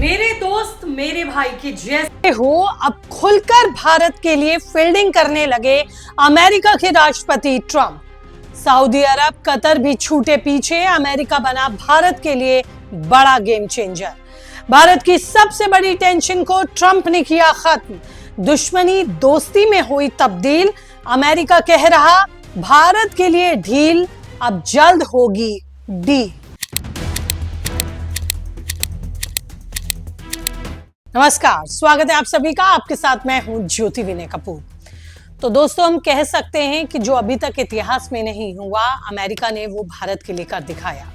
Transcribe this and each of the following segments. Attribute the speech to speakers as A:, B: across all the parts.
A: मेरे दोस्त मेरे भाई के जैसे हो अब खुलकर भारत के लिए फील्डिंग करने लगे अमेरिका के राष्ट्रपति ट्रंप। सऊदी अरब कतर भी छूटे पीछे, अमेरिका बना भारत के लिए बड़ा गेम चेंजर। भारत की सबसे बड़ी टेंशन को ट्रंप ने किया खत्म, दुश्मनी दोस्ती में हुई तब्दील। अमेरिका कह रहा भारत के लिए ढील अब जल्द होगी डील। नमस्कार, स्वागत है आप सभी का। आपके साथ मैं हूं ज्योति विनय कपूर। तो दोस्तों, हम कह सकते हैं कि जो अभी तक इतिहास में नहीं हुआ, अमेरिका ने वो भारत के लिए कर दिखाया।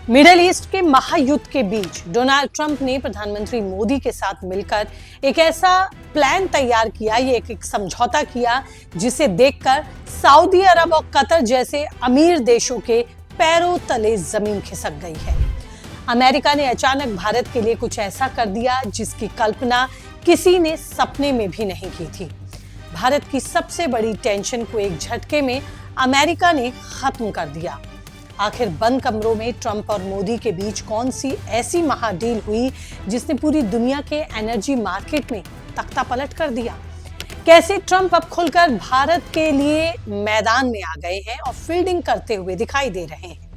A: मिडिल ईस्ट के महायुद्ध के बीच डोनाल्ड ट्रंप ने प्रधानमंत्री मोदी के साथ मिलकर एक ऐसा प्लान तैयार किया, ये एक समझौता किया जिसे देखकर सऊदी अरब और कतर जैसे अमीर देशों के पैरों तले जमीन खिसक गई है। अमेरिका ने अचानक भारत के लिए कुछ ऐसा कर दिया जिसकी कल्पना किसी ने सपने में भी नहीं की थी। भारत की सबसे बड़ी टेंशन को एक झटके में अमेरिका ने खत्म कर दिया। आखिर बंद कमरों में ट्रंप और मोदी के बीच कौन सी ऐसी महाडील हुई जिसने पूरी दुनिया के एनर्जी मार्केट में तख्ता पलट कर दिया? कैसे ट्रंप अब खुलकर भारत के लिए मैदान में आ गए हैं और फील्डिंग करते हुए दिखाई दे रहे हैं?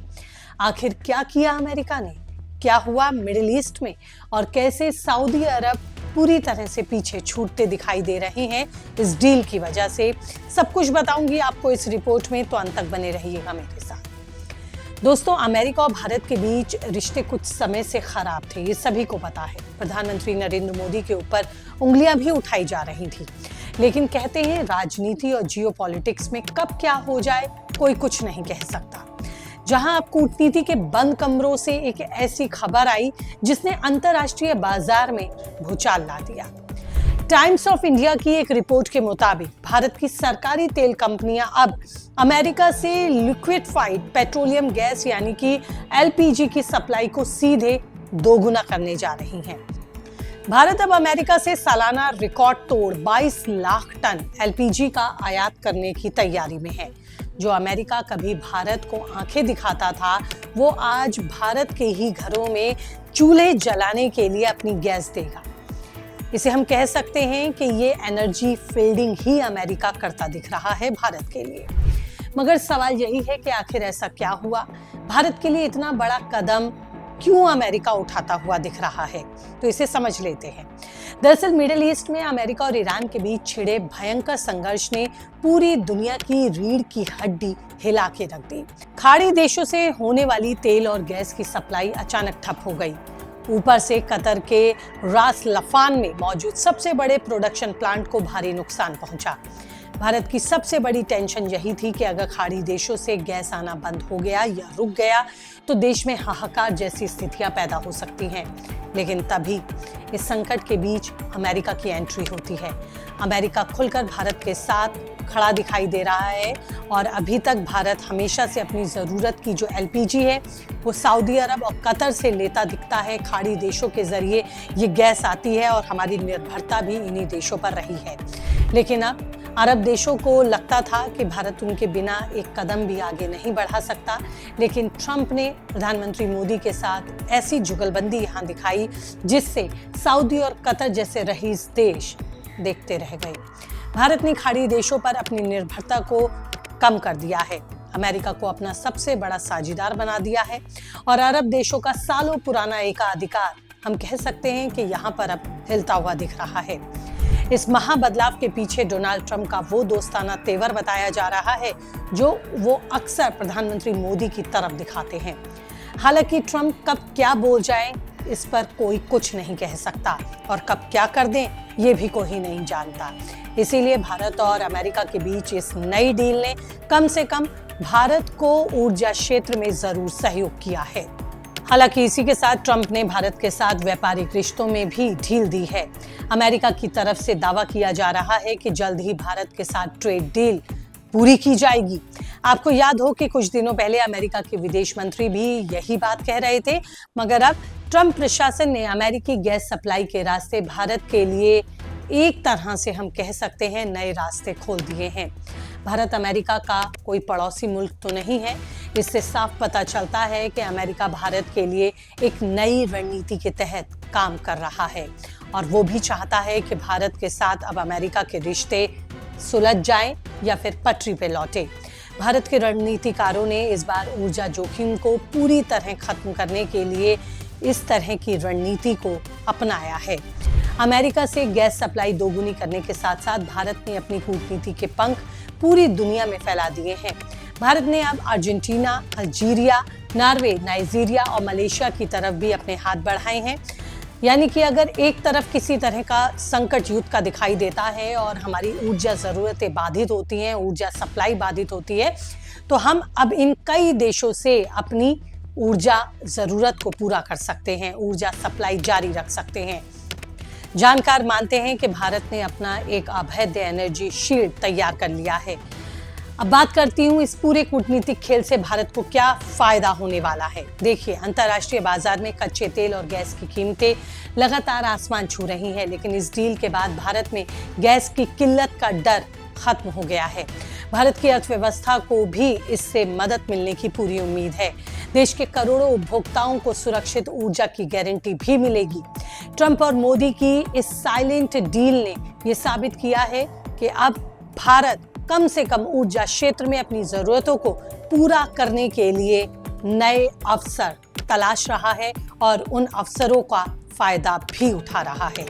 A: आखिर क्या किया अमेरिका ने, क्या हुआ मिडिल ईस्ट में, और कैसे सऊदी अरब पूरी तरह से पीछे छूटते दिखाई दे रहे हैं इस डील की वजह से, सब कुछ बताऊंगी आपको इस रिपोर्ट में, तो अंत तक बने रहिएगा मेरे साथ। दोस्तों, अमेरिका और भारत के बीच रिश्ते कुछ समय से खराब थे, ये सभी को पता है। प्रधानमंत्री नरेंद्र मोदी के ऊपर उंगलियां भी उठाई जा रही थी, लेकिन कहते हैं राजनीति और जियोपॉलिटिक्स में कब क्या हो जाए कोई कुछ नहीं कह सकता। जहां अब कूटनीति के बंद कमरों से एक ऐसी खबर आई जिसने अंतरराष्ट्रीय बाजार में भूचाल ला दिया। टाइम्स ऑफ इंडिया की एक रिपोर्ट के मुताबिक भारत की सरकारी तेल कंपनियां अब अमेरिका से लिक्विफाइड पेट्रोलियम गैस यानी कि एलपीजी की सप्लाई को सीधे दोगुना करने जा रही हैं। भारत अब अमेरिका से सालाना रिकॉर्ड तोड़ 22 लाख टन एलपीजी का आयात करने की तैयारी में है। जो अमेरिका कभी भारत को आंखें दिखाता था, वो आज भारत के ही घरों में चूल्हे जलाने के लिए अपनी गैस देगा। इसे हम कह सकते हैं कि ये एनर्जी फील्डिंग ही अमेरिका करता दिख रहा है भारत के लिए। मगर सवाल यही है कि आखिर ऐसा क्या हुआ? भारत के लिए इतना बड़ा कदम क्यों अमेरिका उठाता हुआ दिख रहा है? तो इसे समझ लेते हैं। दरअसल मिडिल ईस्ट में अमेरिका और ईरान के बीच छिड़े भयंकर संघर्ष ने पूरी दुनिया की रीढ़ की हड्डी हिला के रख दी। खाड़ी देशों से होने वाली तेल और गैस की सप्लाई अचानक ठप हो गई। ऊपर से कतर के रास लफान में मौजूद सबसे बड़े प्रोडक्शन प्लांट को भारी नुकसान पहुंचा। भारत की सबसे बड़ी टेंशन यही थी कि अगर खाड़ी देशों से गैस आना बंद हो गया या रुक गया तो देश में हाहाकार जैसी स्थितियां पैदा हो सकती हैं। लेकिन तभी इस संकट के बीच अमेरिका की एंट्री होती है। अमेरिका खुलकर भारत के साथ खड़ा दिखाई दे रहा है और अभी तक भारत हमेशा से अपनी ज़रूरत की जो एलपीजी है वो सऊदी अरब और कतर से लेता दिखता है। खाड़ी देशों के जरिए ये गैस आती है और हमारी निर्भरता भी इन्हीं देशों पर रही है। लेकिन अब अरब देशों को लगता था कि भारत उनके बिना एक कदम भी आगे नहीं बढ़ा सकता, लेकिन ट्रंप ने प्रधानमंत्री मोदी के साथ ऐसी जुगलबंदी यहाँ दिखाई जिससे सऊदी और कतर जैसे रईस देश देखते रह गए। भारत ने खाड़ी देशों पर अपनी निर्भरता को कम कर दिया है, अमेरिका को अपना सबसे बड़ा साझीदार बना दिया है और अरब देशों का सालों पुराना एकाधिकार हम कह सकते हैं कि यहाँ पर अब हिलता हुआ दिख रहा है। इस महाबदलाव के पीछे डोनाल्ड ट्रंप का वो दोस्ताना तेवर बताया जा रहा है जो वो अक्सर प्रधानमंत्री मोदी की तरफ दिखाते हैं। हालांकि ट्रंप कब क्या बोल जाए इस पर कोई कुछ नहीं कह सकता और कब क्या कर दें ये भी कोई नहीं जानता। इसीलिए भारत और अमेरिका के बीच इस नई डील ने कम से कम भारत को ऊर्जा क्षेत्र में जरूर सहयोग किया है। हालांकि इसी के साथ ट्रंप ने भारत के साथ व्यापारिक रिश्तों में भी ढील दी है। अमेरिका की तरफ से दावा किया जा रहा है कि जल्द ही भारत के साथ ट्रेड डील पूरी की जाएगी। आपको याद हो कि कुछ दिनों पहले अमेरिका के विदेश मंत्री भी यही बात कह रहे थे, मगर अब ट्रंप प्रशासन ने अमेरिकी गैस सप्लाई के रास्ते भारत के लिए एक तरह से हम कह सकते हैं नए रास्ते खोल दिए हैं। भारत अमेरिका का कोई पड़ोसी मुल्क तो नहीं है। इससे साफ पता चलता है कि अमेरिका भारत के लिए एक नई रणनीति के तहत काम कर रहा है और वो भी चाहता है कि भारत के साथ अब अमेरिका के रिश्ते सुलझ जाएं या फिर पटरी पे लौटे। भारत के रणनीतिकारों ने इस बार ऊर्जा जोखिम को पूरी तरह खत्म करने के लिए इस तरह की रणनीति को अपनाया है। अमेरिका से गैस सप्लाई दोगुनी करने के साथ साथ भारत ने अपनी कूटनीति के पंख पूरी दुनिया में फैला दिए हैं। भारत ने अब अर्जेंटीना, अल्जीरिया, नॉर्वे, नाइजीरिया और मलेशिया की तरफ भी अपने हाथ बढ़ाए हैं। यानी कि अगर एक तरफ किसी तरह का संकट युद्ध का दिखाई देता है और हमारी ऊर्जा ज़रूरतें बाधित होती हैं, ऊर्जा सप्लाई बाधित होती है, तो हम अब इन कई देशों से अपनी ऊर्जा ज़रूरत को पूरा कर सकते हैं, ऊर्जा सप्लाई जारी रख सकते हैं। जानकार मानते हैं कि भारत ने अपना एक अभेद्य एनर्जी शील्ड तैयार कर लिया है। अब बात करती हूँ इस पूरे कूटनीतिक खेल से भारत को क्या फायदा होने वाला है। देखिए, अंतर्राष्ट्रीय बाजार में कच्चे तेल और गैस की कीमतें लगातार आसमान छू रही हैं, लेकिन इस डील के बाद भारत में गैस की किल्लत का डर खत्म हो गया है। भारत की अर्थव्यवस्था को भी इससे मदद मिलने की पूरी उम्मीद है। देश के करोड़ों उपभोक्ताओं को सुरक्षित ऊर्जा की गारंटी भी मिलेगी। ट्रंप और मोदी की इस साइलेंट डील ने यह साबित किया है कि अब भारत कम से कम ऊर्जा क्षेत्र में अपनी जरूरतों को पूरा करने के लिए नए अवसर तलाश रहा है और उन अवसरों का फायदा भी उठा रहा है।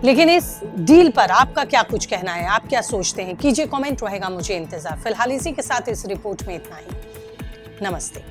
A: लेकिन इस डील पर आपका क्या कुछ कहना है? आप क्या सोचते हैं? कीजिए कमेंट, रहेगा मुझे इंतजार। फिलहाल इसी के साथ इस रिपोर्ट में इतना ही। नमस्ते।